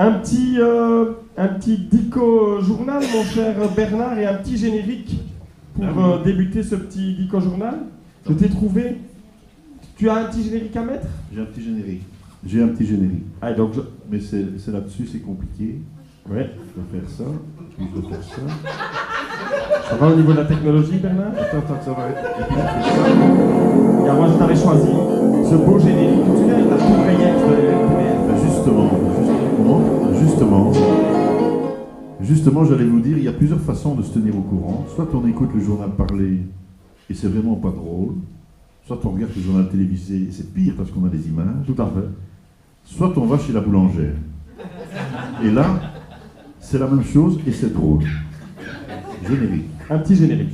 Un petit dico journal, mon cher Bernard, et un petit générique pour débuter ce petit dico journal. Je t'ai trouvé. Tu as un petit générique à mettre? J'ai un petit générique. Ah, donc Mais c'est là-dessus, c'est compliqué. Ouais. Je dois faire ça, puis je dois faire ça. Ça va au niveau de la technologie, Bernard? Attends, ça va être. Et puis je fais ça. Car moi, je t'avais choisi ce beau générique. Tu viens avec la petite rayette de l'NPR. Justement, j'allais vous dire, il y a plusieurs façons de se tenir au courant. Soit on écoute le journal parlé et c'est vraiment pas drôle. Soit on regarde le journal télévisé et c'est pire parce qu'on a des images. Tout à fait. Soit on va chez la boulangère. Et là, c'est la même chose et c'est drôle. Générique. Un petit générique.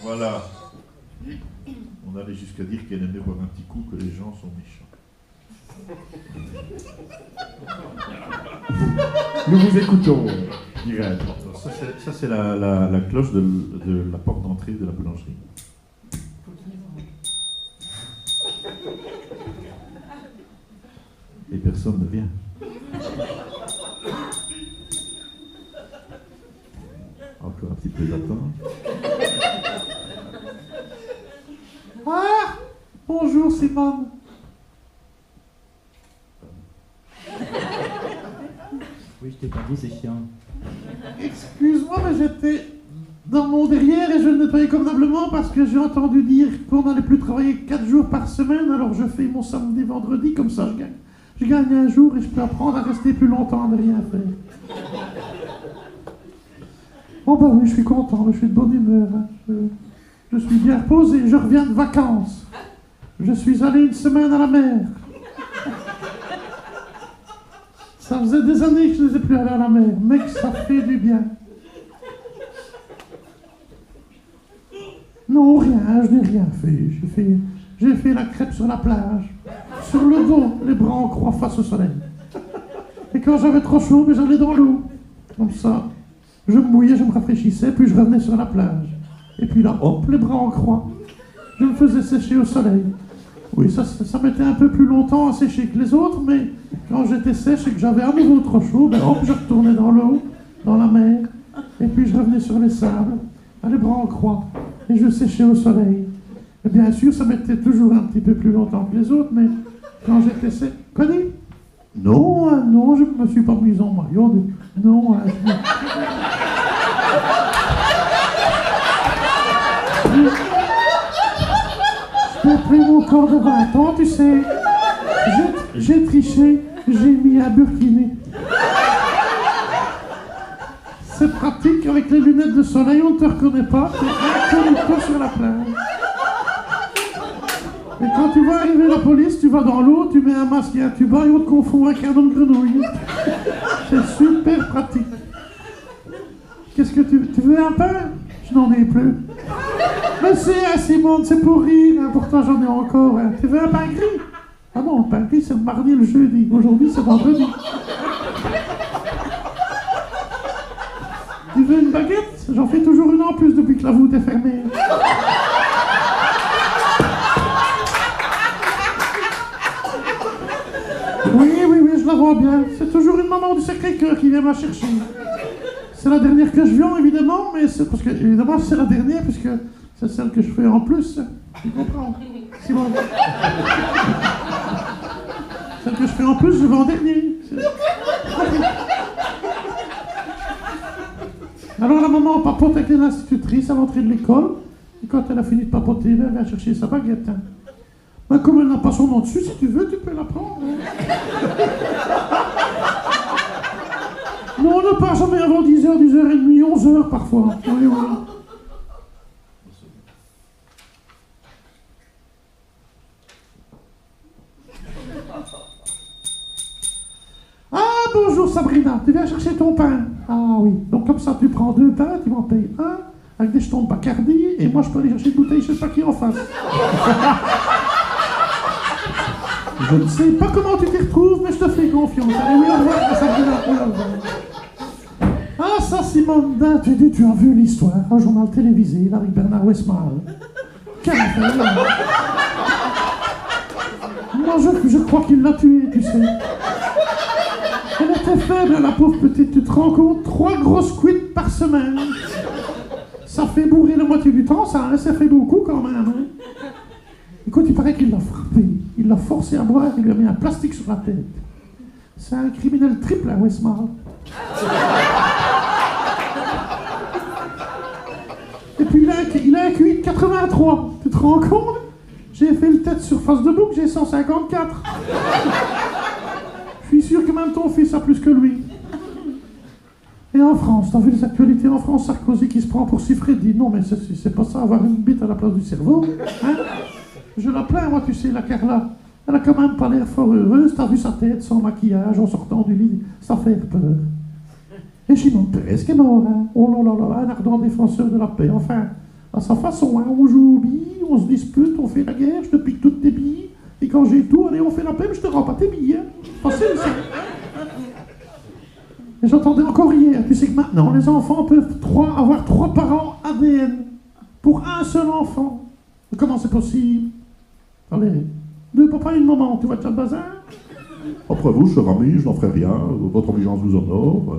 Voilà. On allait jusqu'à dire qu'elle aimait boire un petit coup, que les gens sont méchants. Nous vous écoutons, Irène. Ça, c'est la cloche de la porte d'entrée de la boulangerie. Et personne ne vient. Encore un petit peu d'attente. Ah, bonjour Simone. Oui, je t'ai pas dit, c'est chiant. Excuse-moi, mais j'étais dans mon derrière et je le nettoyais convenablement parce que j'ai entendu dire qu'on n'allait plus travailler 4 jours par semaine, alors je fais mon samedi, vendredi, comme ça je gagne. Je gagne un jour et je peux apprendre à rester plus longtemps à ne rien faire. Oh bah oui, je suis content, je suis de bonne humeur. Hein. Je suis bien reposé, je reviens de vacances. Je suis allé une semaine à la mer. Ça faisait des années que je n'étais plus allé à la mer, mais que ça fait du bien. Non, rien, je n'ai rien fait. J'ai fait la crêpe sur la plage, sur le dos, les bras en croix face au soleil. Et quand j'avais trop chaud, mais j'allais dans l'eau. Comme ça, je me mouillais, je me rafraîchissais, puis je revenais sur la plage. Et puis là, hop, les bras en croix. Je me faisais sécher au soleil. Oui, ça mettait un peu plus longtemps à sécher que les autres, mais quand j'étais sèche et que j'avais à nouveau trop chaud, ben hop, je retournais dans l'eau, dans la mer, et puis je revenais sur les sables, les bras en croix, et je séchais au soleil. Et bien sûr, ça mettait toujours un petit peu plus longtemps que les autres, mais quand j'étais sèche... Connu? Non, hein, non, je ne me suis pas mise en maillot. Non, hein, j'ai pris mon corps de 20 ans, tu sais. J'ai triché, j'ai mis un burkini. C'est pratique, avec les lunettes de soleil, on ne te reconnaît pas, t'es incognito sur la plage. Et quand tu vois arriver la police, tu vas dans l'eau, tu mets un masque et un tuba et on te confond avec un homme grenouille. C'est super pratique. Qu'est-ce que tu veux un pain? Je n'en ai plus. Mais c'est, Simone, c'est pour rire, hein, pourtant j'en ai encore. Hein. Tu veux un pain gris? Ah non, le pain gris c'est le mardi et le jeudi. Aujourd'hui c'est vendredi. Tu veux une baguette? J'en fais toujours une en plus depuis que la voûte est fermée. Oui, je la vois bien. C'est toujours une maman du Sacré-Cœur qui vient me chercher. C'est la dernière que je viens, évidemment, mais c'est parce que, évidemment, c'est la dernière, puisque c'est celle que je fais en plus. Tu comprends? Simon. Celle que je fais en plus, je vais en dernier. Alors la maman papote avec l'institutrice à l'entrée de l'école, et quand elle a fini de papoter, elle vient chercher sa baguette. Hein. Mais comme elle n'a pas son nom dessus, si tu veux, tu peux la prendre. Hein. Non, on ne part jamais avant 10h, 10h30, 11h parfois. Oui. Sabrina, tu viens chercher ton pain. Ah oui, donc comme ça tu prends 2 pains, tu m'en payes un avec des jetons de Bacardi et moi je peux aller chercher une bouteille, je sais pas qui en face. Je ne sais pas comment tu t'y retrouves, mais je te fais confiance. Allez, oui, au revoir, Sabrina, oui, au revoir. Ah ça, Simone, tu as vu l'histoire, un journal télévisé, avec Bernard Westmal. Quelle affaire. Moi, je crois qu'il l'a tuée, tu sais. Elle était faible, la pauvre petite, tu te rends compte, 3 grosses cuites par semaine. Ça fait bourrer la moitié du temps, ça, hein, ça fait beaucoup quand même. Hein. Écoute, il paraît qu'il l'a frappé, il l'a forcé à boire, il lui a mis un plastique sur la tête. C'est un criminel triple à Westmal. Et puis il a un QI de 83, tu te rends compte? J'ai fait le tête sur face de boucle, j'ai 154. Je suis sûr que même ton fils a plus que lui. Et en France, t'as vu les actualités en France, Sarkozy qui se prend pour Sifredi. Non mais c'est pas ça, avoir une bite à la place du cerveau. Hein? Je la plains, moi, tu sais, la Carla. Elle a quand même pas l'air fort heureuse, t'as vu sa tête sans maquillage en sortant du lit, ça fait peur. Et Shimon Peres qui est mort, hein. Oh là là là, un ardent défenseur de la paix, enfin, à sa façon, hein. On joue aux billes, on se dispute, on fait la guerre, je te pique toutes tes billes, et quand j'ai tout, allez, on fait la paix, mais je te rends pas tes billes, hein. Facile, ça. Et j'entendais encore hier, tu sais que maintenant, les enfants peuvent avoir 3 parents ADN pour un seul enfant. Comment c'est possible? Allez, 2 papas et une maman, tu vois déjà le bazar? Après vous, cher ami, je n'en ferai rien. Votre obligeance vous honore.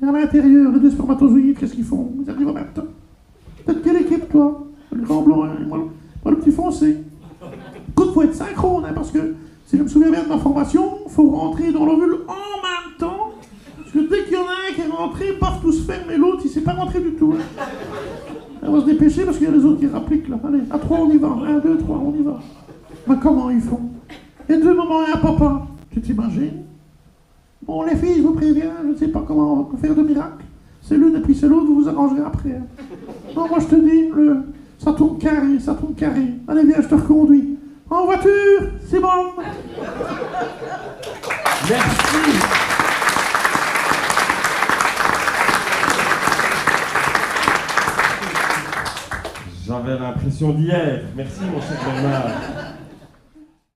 Et à l'intérieur, les 2 spermatozoïdes, qu'est-ce qu'ils font? Ils arrivent en même temps. T'es de quelle équipe, toi? Le grand blanc et moi le petit foncé. Écoute, faut être synchrone, hein, parce que si je me souviens bien de ma formation, faut rentrer dans l'ovule en même temps. Parce que dès qu'il y en a un qui est rentré, paf, tout se ferme, et l'autre, il s'est pas rentré du tout. Hein. On va se dépêcher parce qu'il y a les autres qui rappliquent là. Allez, à 3 on y va. 1, 2, 3, on y va. Mais comment ils font? Et 2 mamans et un papa. Tu t'imagines? Bon, les filles, je vous préviens, je ne sais pas comment faire de miracle. C'est l'une et puis c'est l'autre, vous vous arrangerez après. Non, moi je te dis, ça tourne carré, ça tourne carré. Allez, viens, je te reconduis. En voiture, c'est bon. Merci. J'avais l'impression d'y être. Merci, mon cher Bernard.